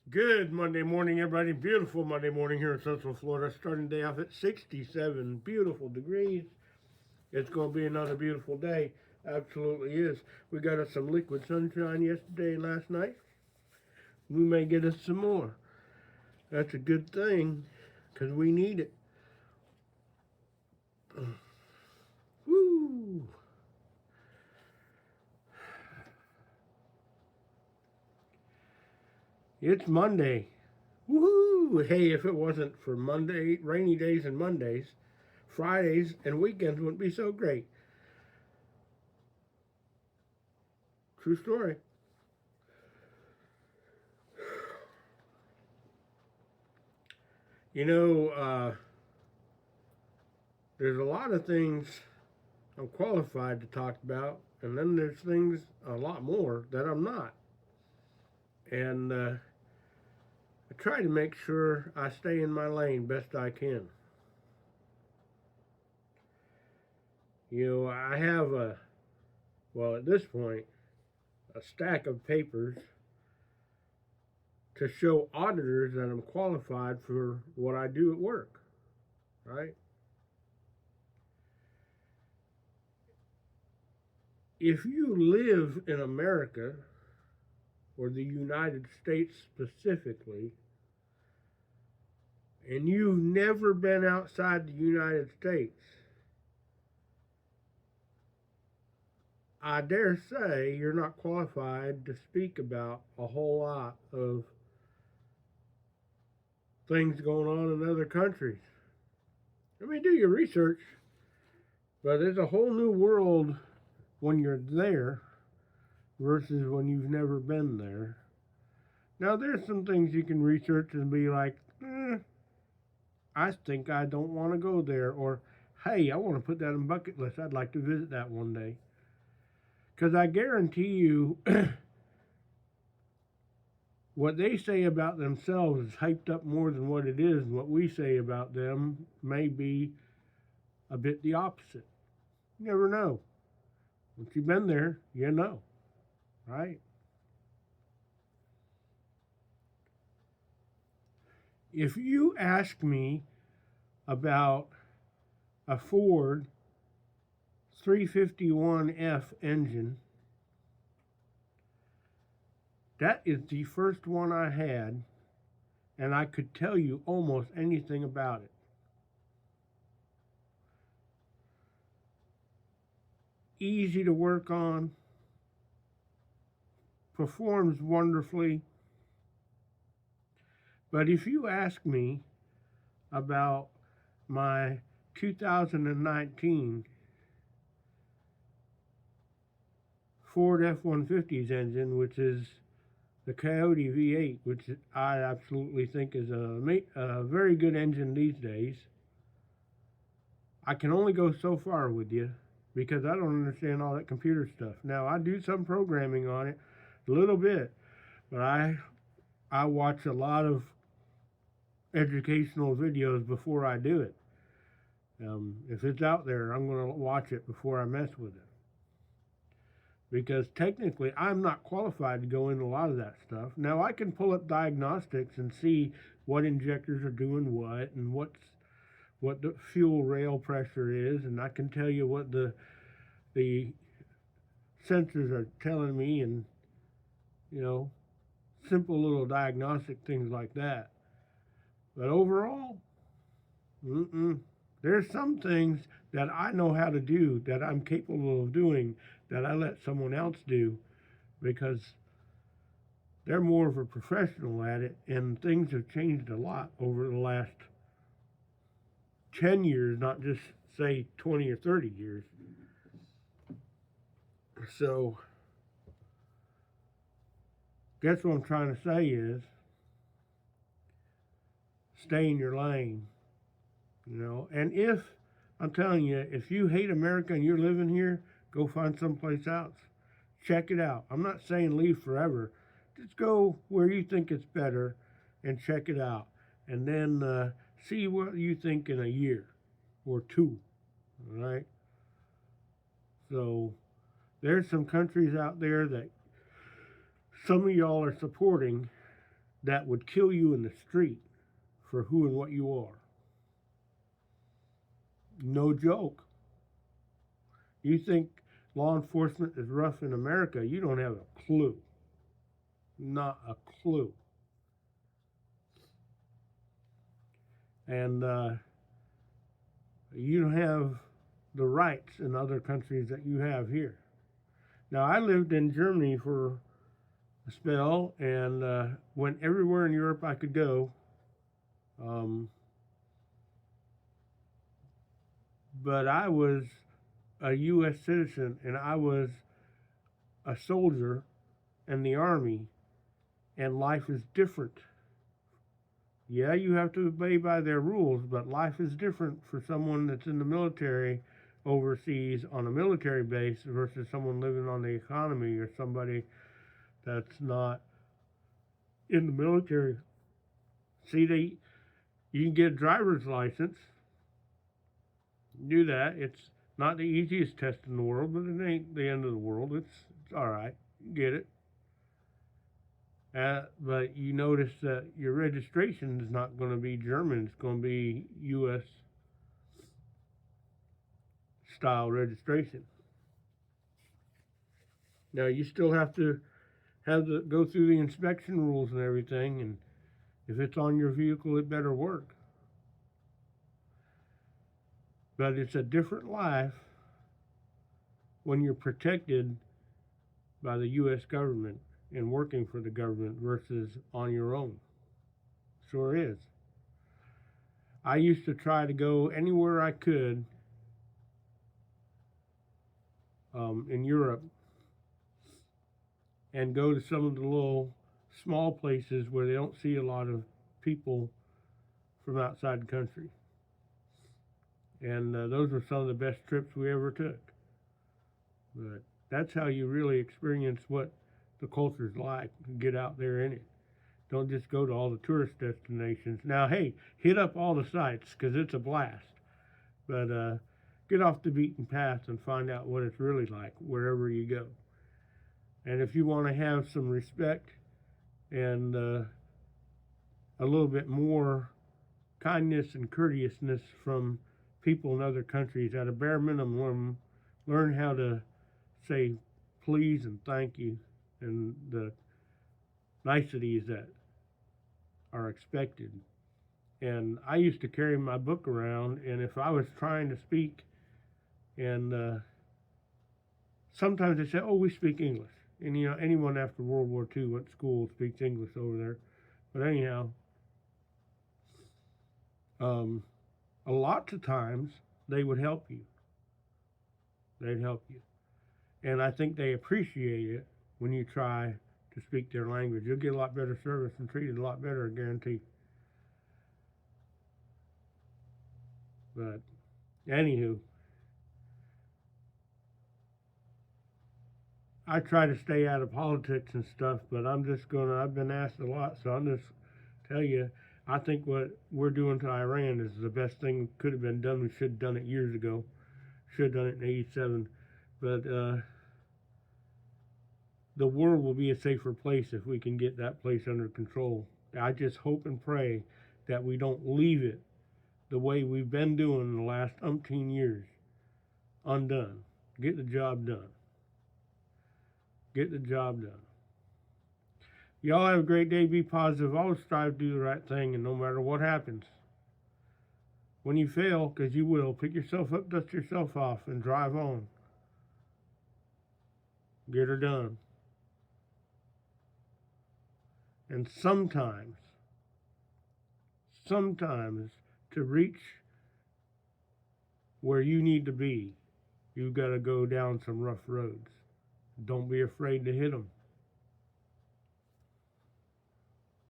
Good Monday morning, everybody. Beautiful Monday morning here in Central Florida. Starting the day off at 67 beautiful degrees. It's going to be another beautiful day. Absolutely is. We got us some liquid sunshine yesterday and last night. We may get us some more. That's a good thing because we need it. Woo! It's Monday. Woohoo! Hey, if it wasn't for Monday, rainy days and Mondays, Fridays and weekends wouldn't be so great. True story. You know, there's a lot of things I'm qualified to talk about, and then there's things a lot more that I'm not. And I try to make sure I stay in my lane best I can. You know, I have at this point, a stack of papers to show auditors that I'm qualified for what I do at work, right? If you live in America, or the United States specifically, and you've never been outside the United States, I dare say you're not qualified to speak about a whole lot of things going on in other countries. I mean, do your research, but there's a whole new world when you're there versus when you've never been there. Now, there's some things you can research and be like, I think I don't want to go there, or hey, I want to put that on bucket list. I'd like to visit that one day. Because I guarantee you, what they say about themselves is hyped up more than what it is, and what we say about them may be a bit the opposite. You never know. Once you've been there, you know, right? If you ask me about a Ford 351F engine, that is the first one I had, and I could tell you almost anything about it. Easy to work on, performs wonderfully. But if you ask me about my 2019 Ford F-150's engine, which is the Coyote V8, which I absolutely think is a very good engine these days, I can only go so far with you because I don't understand all that computer stuff. Now, I do some programming on it, a little bit, but I watch a lot of educational videos before I do it. If it's out there, I'm going to watch it before I mess with it. Because technically, I'm not qualified to go into a lot of that stuff. Now, I can pull up diagnostics and see what injectors are doing what and what the fuel rail pressure is, and I can tell you what the sensors are telling me, and you know, simple little diagnostic things like that. But overall, there's some things that I know how to do that I'm capable of doing that I let someone else do because they're more of a professional at it, and things have changed a lot over the last 10 years, not just say 20 or 30 years. So, guess what I'm trying to say is stay in your lane, you know. And if I'm telling you, if you hate America and you're living here, go find someplace else. Check it out. I'm not saying leave forever. Just go where you think it's better and check it out. And then see what you think in a year or two. All right? So there's some countries out there that some of y'all are supporting that would kill you in the street for who and what you are. No joke. You think law enforcement is rough in America, you don't have a clue. Not a clue. And you don't have the rights in other countries that you have here. Now, I lived in Germany for a spell and went everywhere in Europe I could go. But I was a U.S. citizen, and I was a soldier in the Army, and life is different. Yeah, you have to obey by their rules, but life is different for someone that's in the military overseas on a military base versus someone living on the economy or somebody that's not in the military. See, you can get a driver's license. Do that. It's not the easiest test in the world, but it ain't the end of the world. It's all right. You get it. But you notice that your registration is not going to be German. It's going to be U.S. style registration. Now, you still have to go through the inspection rules and everything, and if it's on your vehicle, it better work. But it's a different life when you're protected by the U.S. government and working for the government versus on your own. Sure is. I used to try to go anywhere I could in Europe and go to some of the little small places where they don't see a lot of people from outside the country. And those were some of the best trips we ever took. But that's how you really experience what the culture's like. Get out there in it. Don't just go to all the tourist destinations. Now, hey, hit up all the sites because it's a blast. But get off the beaten path and find out what it's really like wherever you go. And if you want to have some respect and a little bit more kindness and courteousness from people in other countries, at a bare minimum, learn how to say please and thank you and the niceties that are expected. And I used to carry my book around, and if I was trying to speak, and sometimes they say, oh, we speak English. And, you know, anyone after World War II went to school speaks English over there. But anyhow, a lot of times they would help you. They'd help you. And I think they appreciate it when you try to speak their language. You'll get a lot better service and treated a lot better, I guarantee. But anywho, I try to stay out of politics and stuff, but I've been asked a lot, so I'll just tell you, I think what we're doing to Iran is the best thing that could have been done. We should have done it years ago. Should have done it in '87. But the world will be a safer place if we can get that place under control. I just hope and pray that we don't leave it the way we've been doing the last umpteen years, undone. Get the job done. Get the job done. Y'all have a great day. Be positive. Always strive to do the right thing, and no matter what happens, when you fail, because you will, pick yourself up, dust yourself off, and drive on. Get her done. And sometimes, to reach where you need to be, you've got to go down some rough roads. Don't be afraid to hit them.